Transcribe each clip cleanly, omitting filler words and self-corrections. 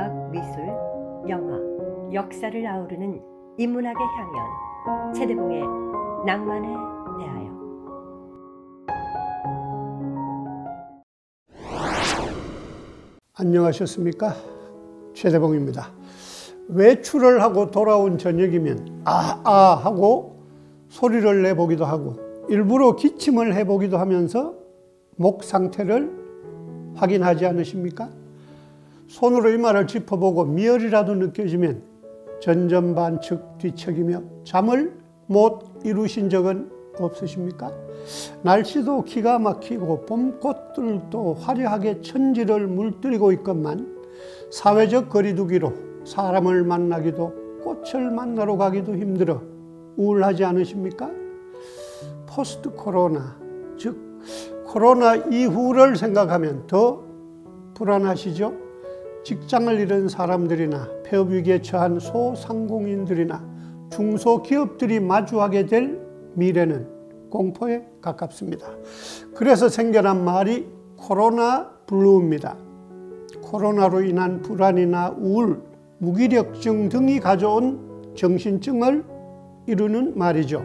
음악, 미술, 영화, 역사를 아우르는 인문학의 향연, 최대봉의 낭만에 대하여. 안녕하셨습니까? 최대봉입니다. 외출을 하고 돌아온 저녁이면 아아 하고 소리를 내보기도 하고 일부러 기침을 해보기도 하면서 목 상태를 확인하지 않으십니까? 손으로 이마를 짚어보고 미열이라도 느껴지면 전전반측 뒤척이며 잠을 못 이루신 적은 없으십니까? 날씨도 기가 막히고 봄꽃들도 화려하게 천지를 물들이고 있건만 사회적 거리두기로 사람을 만나기도 꽃을 만나러 가기도 힘들어 우울하지 않으십니까? 포스트 코로나, 즉 코로나 이후를 생각하면 더 불안하시죠? 직장을 잃은 사람들이나 폐업 위기에 처한 소상공인들이나 중소기업들이 마주하게 될 미래는 공포에 가깝습니다. 그래서 생겨난 말이 코로나 블루입니다. 코로나로 인한 불안이나 우울, 무기력증 등이 가져온 정신증을 이루는 말이죠.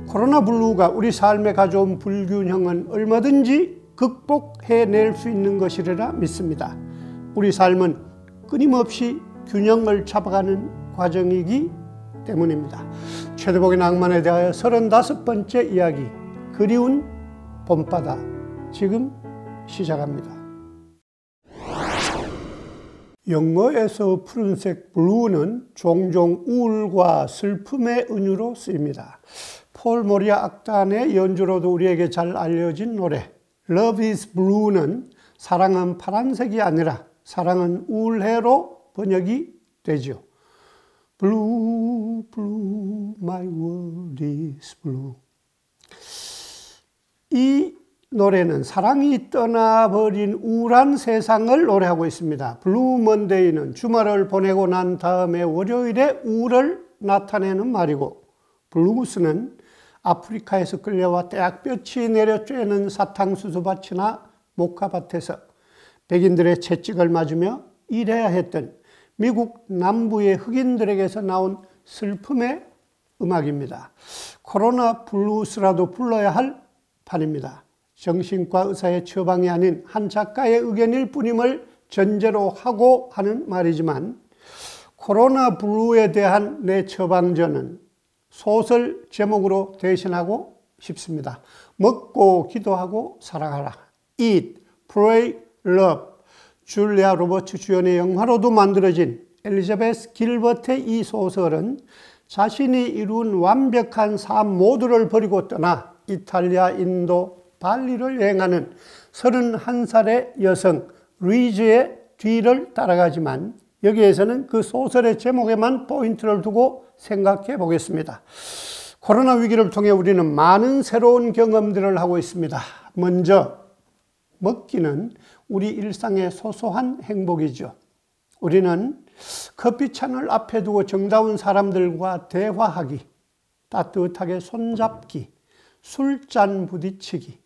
코로나 블루가 우리 삶에 가져온 불균형은 얼마든지 극복해낼 수 있는 것이라 믿습니다. 우리 삶은 끊임없이 균형을 잡아가는 과정이기 때문입니다. 최대봉의 낭만에 대하여 35번째 이야기, 그리운 봄바다, 지금 시작합니다. 영어에서 푸른색 블루는 종종 우울과 슬픔의 은유로 쓰입니다. 폴 모리아 악단의 연주로도 우리에게 잘 알려진 노래 Love is Blue는 사랑은 파란색이 아니라 사랑은 우울해로 번역이 되죠. Blue, blue, my world is blue. 이 노래는 사랑이 떠나버린 우울한 세상을 노래하고 있습니다. 블루 먼데이는 주말을 보내고 난 다음에 월요일에 우울을 나타내는 말이고, 블루스는 아프리카에서 끌려와 떼약볕이 내려 쬐는 사탕수수밭이나 모카밭에서 백인들의 채찍을 맞으며 일해야 했던 미국 남부의 흑인들에게서 나온 슬픔의 음악입니다. 코로나 블루스라도 불러야 할 판입니다. 정신과 의사의 처방이 아닌 한 작가의 의견일 뿐임을 전제로 하고 하는 말이지만, 코로나 블루에 대한 내 처방전은 소설 제목으로 대신하고 싶습니다. 먹고 기도하고 사랑하라. Eat, Pray, Love. 줄리아 로버츠 주연의 영화로도 만들어진 엘리자베스 길버트의 이 소설은 자신이 이룬 완벽한 삶 모두를 버리고 떠나 이탈리아, 인도, 발리를 여행하는 31살의 여성 루이즈의 뒤를 따라가지만, 여기에서는 그 소설의 제목에만 포인트를 두고 생각해 보겠습니다. 코로나 위기를 통해 우리는 많은 새로운 경험들을 하고 있습니다. 먼저 먹기는 우리 일상의 소소한 행복이죠. 우리는 커피잔을 앞에 두고 정다운 사람들과 대화하기, 따뜻하게 손잡기, 술잔 부딪히기,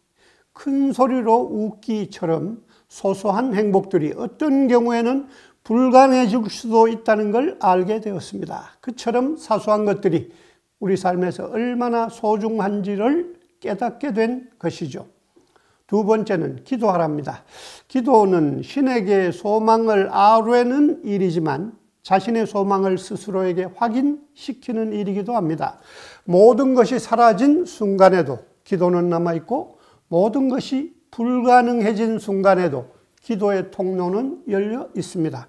큰 소리로 웃기처럼 소소한 행복들이 어떤 경우에는 불가능해질 수도 있다는 걸 알게 되었습니다. 그처럼 사소한 것들이 우리 삶에서 얼마나 소중한지를 깨닫게 된 것이죠. 두 번째는 기도하랍니다. 기도는 신에게 소망을 아뢰는 일이지만 자신의 소망을 스스로에게 확인시키는 일이기도 합니다. 모든 것이 사라진 순간에도 기도는 남아있고, 모든 것이 불가능해진 순간에도 기도의 통로는 열려 있습니다.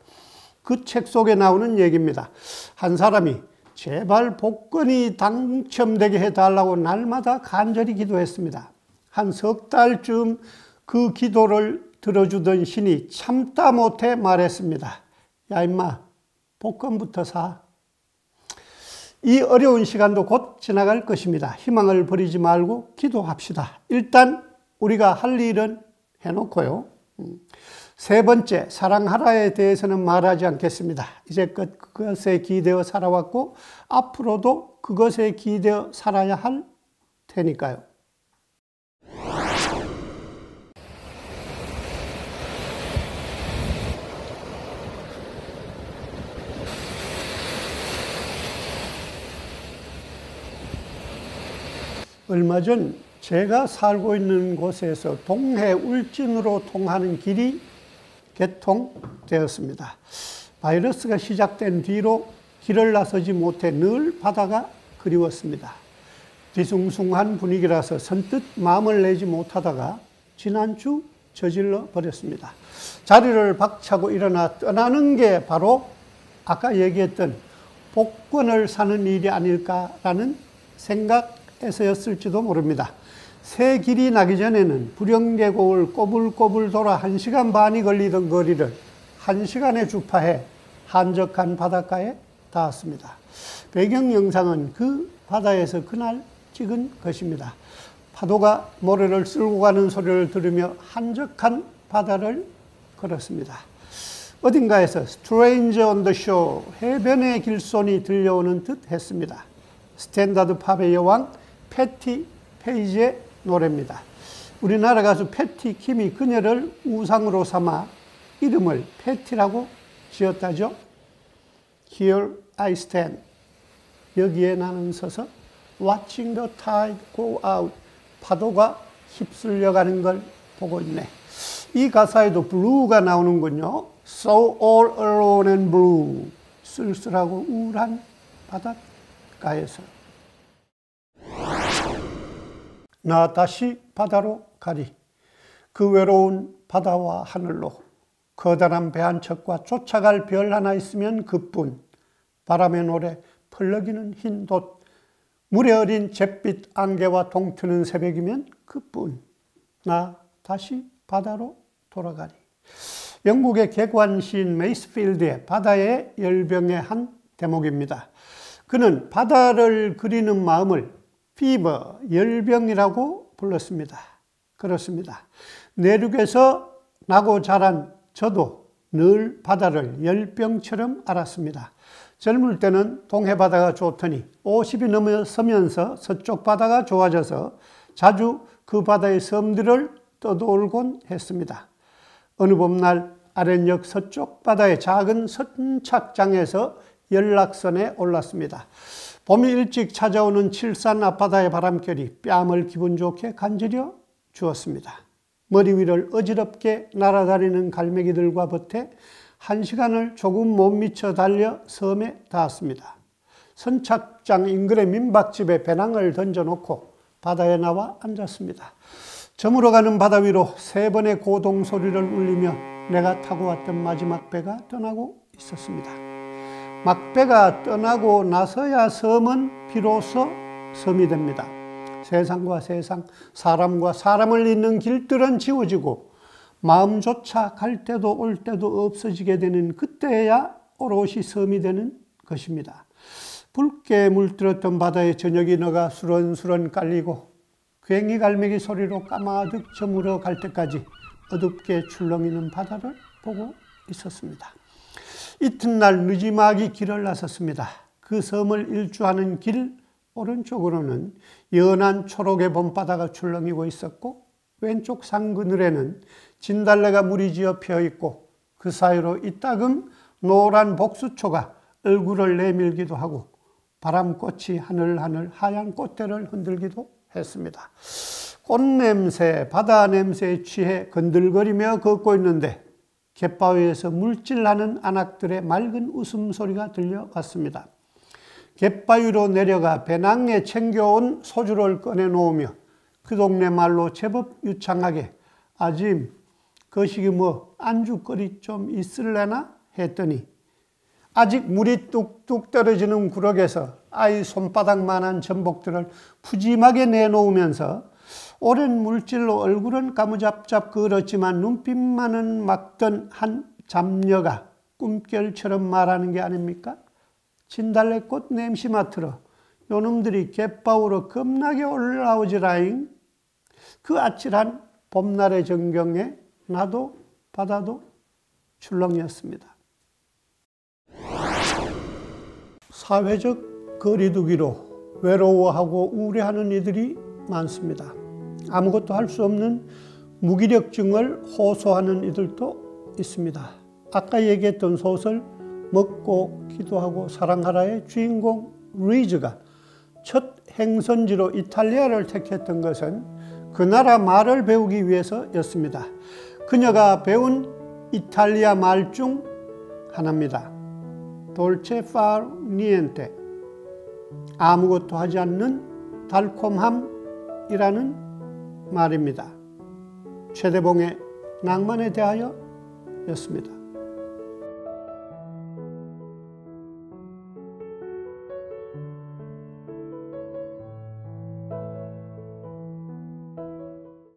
그 책 속에 나오는 얘기입니다. 한 사람이 제발 복권이 당첨되게 해달라고 날마다 간절히 기도했습니다. 한 석 달쯤 그 기도를 들어주던 신이 참다 못해 말했습니다. 야 임마, 복권부터 사. 이 어려운 시간도 곧 지나갈 것입니다. 희망을 버리지 말고 기도합시다. 일단 우리가 할 일은 해놓고요. 세 번째, 사랑하라에 대해서는 말하지 않겠습니다. 이제껏 그것에 기대어 살아왔고 앞으로도 그것에 기대어 살아야 할 테니까요. 얼마 전 제가 살고 있는 곳에서 동해 울진으로 통하는 길이 개통되었습니다. 바이러스가 시작된 뒤로 길을 나서지 못해 늘 바다가 그리웠습니다. 뒤숭숭한 분위기라서 선뜻 마음을 내지 못하다가 지난주 저질러 버렸습니다. 자리를 박차고 일어나 떠나는 게 바로 아까 얘기했던 복권을 사는 일이 아닐까라는 생각에서였을지도 모릅니다. 새 길이 나기 전에는 부령계곡을 꼬불꼬불 돌아 1시간 반이 걸리던 거리를 1시간에 주파해 한적한 바닷가에 닿았습니다. 배경 영상은 그 바다에서 그날 찍은 것입니다. 파도가 모래를 쓸고 가는 소리를 들으며 한적한 바다를 걸었습니다. 어딘가에서 Stranger on the Shore, 해변의 길손이 들려오는 듯 했습니다. 스탠다드 팝의 여왕 패티 페이지의 노래입니다. 우리나라 가수 패티 킴이 그녀를 우상으로 삼아 이름을 패티라고 지었다죠. Here I stand. 여기에 나는 서서 watching the tide go out. 파도가 휩쓸려가는 걸 보고 있네. 이 가사에도 blue가 나오는군요. So all alone and blue. 쓸쓸하고 우울한 바닷가에서. 나 다시 바다로 가리. 그 외로운 바다와 하늘로. 커다란 배 한 척과 쫓아갈 별 하나 있으면 그뿐. 바람의 노래, 펄럭이는 흰 돛. 물에 어린 잿빛 안개와 동트는 새벽이면 그뿐. 나 다시 바다로 돌아가리. 영국의 객관 시인 메이스필드의 바다의 열병의 한 대목입니다. 그는 바다를 그리는 마음을 피버, 열병이라고 불렀습니다. 그렇습니다. 내륙에서 나고 자란 저도 늘 바다를 열병처럼 알았습니다. 젊을 때는 동해 바다가 좋더니 50이 넘어서면서 서쪽 바다가 좋아져서 자주 그 바다의 섬들을 떠돌곤 했습니다. 어느 봄날 아랫역 서쪽 바다의 작은 선착장에서 연락선에 올랐습니다. 봄이 일찍 찾아오는 칠산 앞바다의 바람결이 뺨을 기분 좋게 간지려 주었습니다. 머리 위를 어지럽게 날아다니는 갈매기들과 벗해 1시간을 조금 못 미쳐 달려 섬에 닿았습니다. 선착장 인근의 민박집에 배낭을 던져놓고 바다에 나와 앉았습니다. 저물어가는 바다 위로 3번의 고동 소리를 울리며 내가 타고 왔던 마지막 배가 떠나고 있었습니다. 막배가 떠나고 나서야 섬은 비로소 섬이 됩니다. 세상과 세상, 사람과 사람을 잇는 길들은 지워지고 마음조차 갈 때도 올 때도 없어지게 되는 그때야 오롯이 섬이 되는 것입니다. 붉게 물들었던 바다에 저녁이 너가 수런수런 깔리고 괭이 갈매기 소리로 까마득 저물어 갈 때까지 어둡게 출렁이는 바다를 보고 있었습니다. 이튿날 늦지막이 길을 나섰습니다. 그 섬을 일주하는 길 오른쪽으로는 연한 초록의 봄바다가 출렁이고 있었고 왼쪽 산 그늘에는 진달래가 무리지어 피어있고 그 사이로 이따금 노란 복수초가 얼굴을 내밀기도 하고 바람꽃이 하늘하늘 하얀 꽃대를 흔들기도 했습니다. 꽃냄새, 바다 냄새에 취해 건들거리며 걷고 있는데 갯바위에서 물질나는 안악들의 맑은 웃음소리가 들려왔습니다. 갯바위로 내려가 배낭에 챙겨온 소주를 꺼내놓으며 그 동네 말로 제법 유창하게 아짐, 거시기 뭐 안주거리 좀 있을래나 했더니 아직 물이 뚝뚝 떨어지는 구럭에서 아이 손바닥만한 전복들을 푸짐하게 내놓으면서 오랜 물질로 얼굴은 까무잡잡 그렇지만 눈빛만은 막던 한 잡녀가 꿈결처럼 말하는 게 아닙니까? 진달래꽃 냄새 맡으러 요놈들이 갯바위로 겁나게 올라오지라잉. 그 아찔한 봄날의 전경에 나도 바다도 출렁이었습니다. 사회적 거리두기로 외로워하고 우울해하는 이들이 많습니다. 아무것도 할 수 없는 무기력증을 호소하는 이들도 있습니다. 아까 얘기했던 소설 먹고 기도하고 사랑하라의 주인공 루이즈가 첫 행선지로 이탈리아를 택했던 것은 그 나라 말을 배우기 위해서였습니다. 그녀가 배운 이탈리아 말 중 하나입니다. 돌체 far niente, 아무것도 하지 않는 달콤함이라는 말입니다. 최대봉의 낭만에 대하여였습니다.